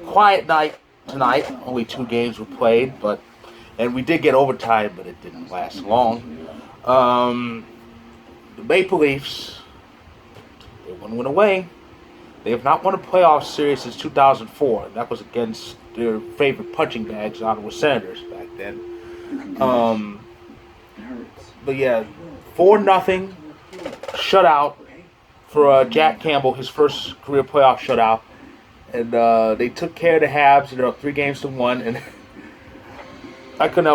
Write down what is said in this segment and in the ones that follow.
Quiet night tonight. Only 2 games were played, and we did get overtime, but it didn't last long. The Maple Leafs, they went away. They have not won a playoff series since 2004. That was against their favorite punching bags, Ottawa Senators, back then. But yeah, 4-0 shutout for Jack Campbell, his first career playoff shutout. And they took care of the Habs, and they're up 3-1. And I can't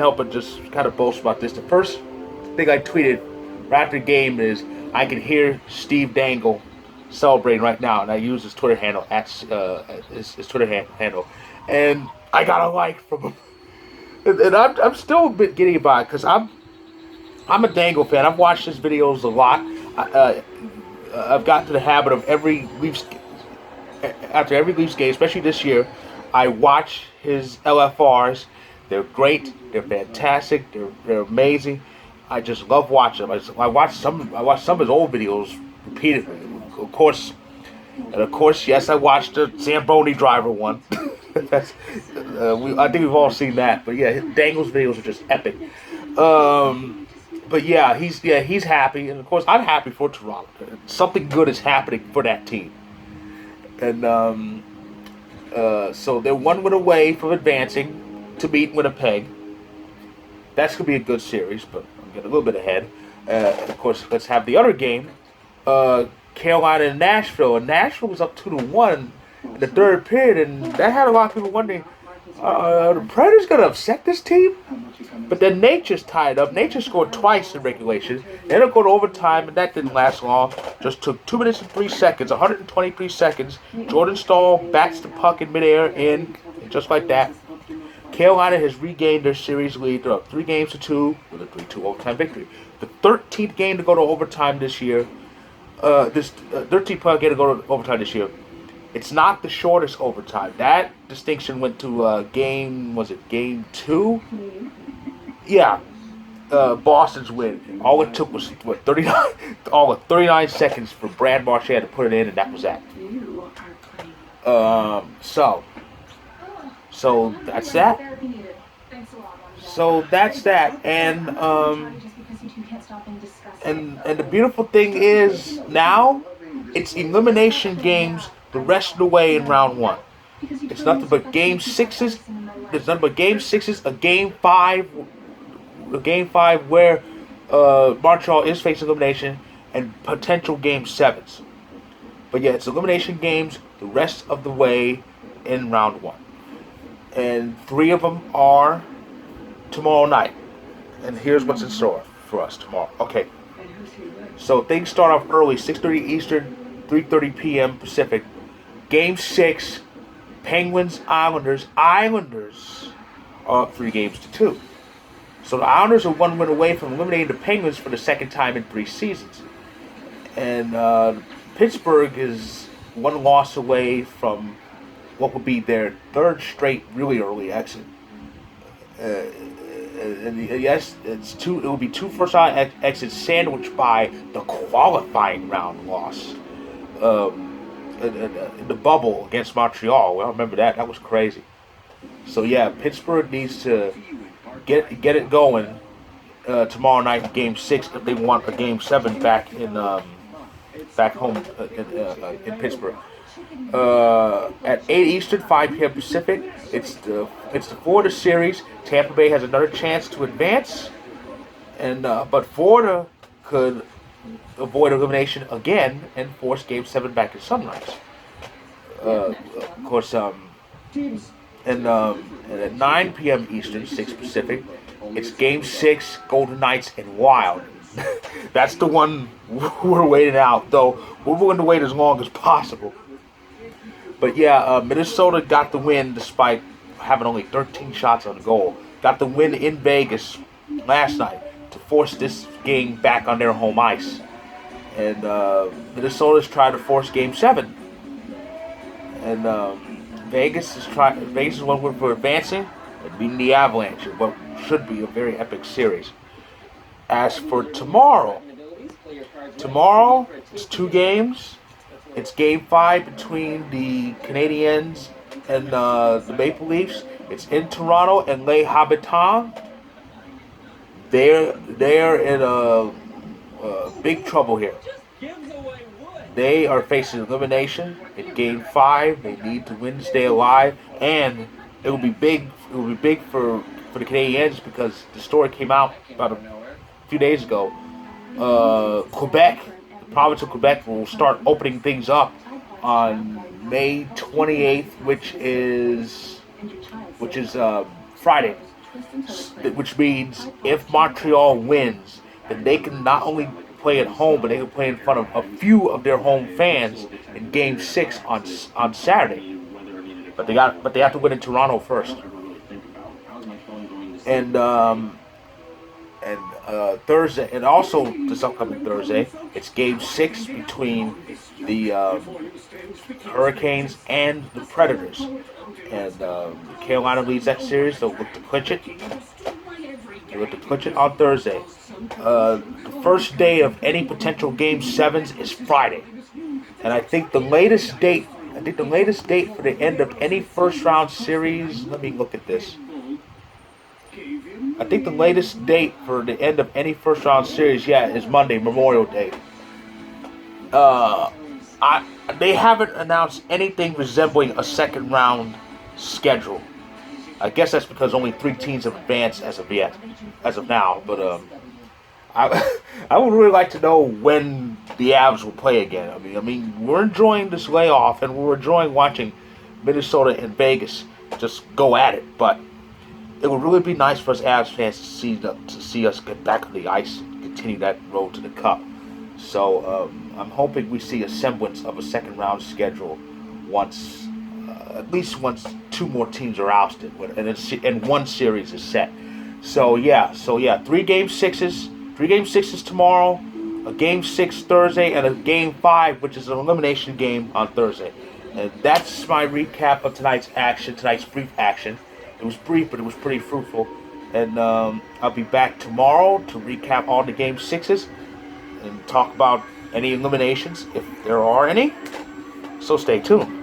help but just kind of boast about this. The first thing I tweeted right after the game is, I can hear Steve Dangle celebrating right now, and I use his Twitter handle his Twitter handle, and I got a like from him. And I'm still a bit giddy about it because I'm a Dangle fan. I've watched his videos a lot. I've gotten to the habit of after every Leafs game, especially this year, I watch his LFRs. They're great. They're fantastic. They're amazing. I just love watching them. I watch some of his old videos repeatedly. Of course, yes, I watched the Zamboni driver one. I think we've all seen that. But yeah, Dangle's videos are just epic. But yeah, he's happy, and of course I'm happy for Toronto. Something good is happening for that team, and so they're 1 win away from advancing to beat Winnipeg. That's gonna be a good series, but I'm getting a little bit ahead. Of course, let's have the other game. Carolina and Nashville. And Nashville was up 2-1 in the third period, and that had a lot of people wondering, are the Predators going to upset this team? But then Nature's tied up. Nature scored twice in regulation. They ended up going to overtime, and that didn't last long. Just took 2 minutes and 3 seconds, 123 seconds. Jordan Stahl bats the puck in midair in, and just like that, Carolina has regained their series lead. They're up 3-2 with a 3-2 overtime victory. The 13th game to go to overtime this year. 13th game to go to overtime this year. It's not the shortest overtime. That distinction went to game 2? Yeah. Boston's win. All it took was 39. All of 39 seconds for Brad Marchand to put it in, and that was that. So that's that. And the beautiful thing is now it's elimination games the rest of the way in round 1. It's nothing but game 6s. There's nothing but game 6s, a game 5 where Montreal is facing elimination, and potential game 7s. But yeah, it's elimination games the rest of the way in round 1. And 3 of them are tomorrow night. And here's what's in store for us tomorrow. Okay. So things start off early, 6:30 Eastern, 3:30 p.m. Pacific. Game 6, Penguins, Islanders. Islanders are up 3-2. So the Islanders are 1 win away from eliminating the Penguins for the second time in 3 seasons. And Pittsburgh is 1 loss away from what will be their 3rd straight really early exit. And yes, it will be 2 first-round exits sandwiched by the qualifying round loss in the bubble against Montreal. Well, I remember that. That was crazy. So yeah, Pittsburgh needs to get it going tomorrow night in Game 6 if they want a Game 7 back home in Pittsburgh. At 8 Eastern, 5 p.m. Pacific, it's the Florida series. Tampa Bay has another chance to advance, and but Florida could avoid elimination again and force Game 7 back at Sunrise. Of course, and at 9 p.m. Eastern, 6 Pacific, it's Game 6, Golden Knights and Wild. That's the one we're waiting out, though we're willing to wait as long as possible. But yeah, Minnesota got the win despite having only 13 shots on goal. Got the win in Vegas last night to force this game back on their home ice. And Minnesota's trying to force Game 7. And Vegas is 1 win for advancing and beating the Avalanche in what should be a very epic series. As for tomorrow it's 2 games. It's Game 5 between the Canadiens and the Maple Leafs. It's in Toronto, and Les Habitants. They're in big trouble here. They are facing elimination in Game 5. They need to win to stay alive, and it will be big. It will be big for the Canadiens because the story came out about a few days ago. Quebec, the province of Quebec, will start opening things up on May 28th, which is Friday. Which means if Montreal wins, then they can not only play at home, but they can play in front of a few of their home fans in Game 6 on Saturday. But they have to win in Toronto first. And Thursday, and also this upcoming Thursday, it's Game 6 between the Hurricanes and the Predators. And Carolina leads that series. They'll look to clinch it. They'll look to clinch it on Thursday. The first day of any potential Game 7s is Friday. And I think the latest date for the end of any first round series, let me look at this. I think the latest date for the end of any first round series, is Monday, Memorial Day. They haven't announced anything resembling a second round schedule. I guess that's because only 3 teams have advanced as of now. But I would really like to know when the Avs will play again. I mean, we're enjoying this layoff, and we're enjoying watching Minnesota and Vegas just go at it. But it would really be nice for us Avs fans to see us get back on the ice and continue that road to the Cup. So I'm hoping we see a semblance of a second round schedule at least once 2 more teams are ousted and one series is set. So 3 Game 6s tomorrow, a Game 6 Thursday, and a Game 5, which is an elimination game on Thursday. And that's my recap of tonight's brief action. It was brief, but it was pretty fruitful. And I'll be back tomorrow to recap all the Game 6s and talk about any eliminations, if there are any. So stay tuned.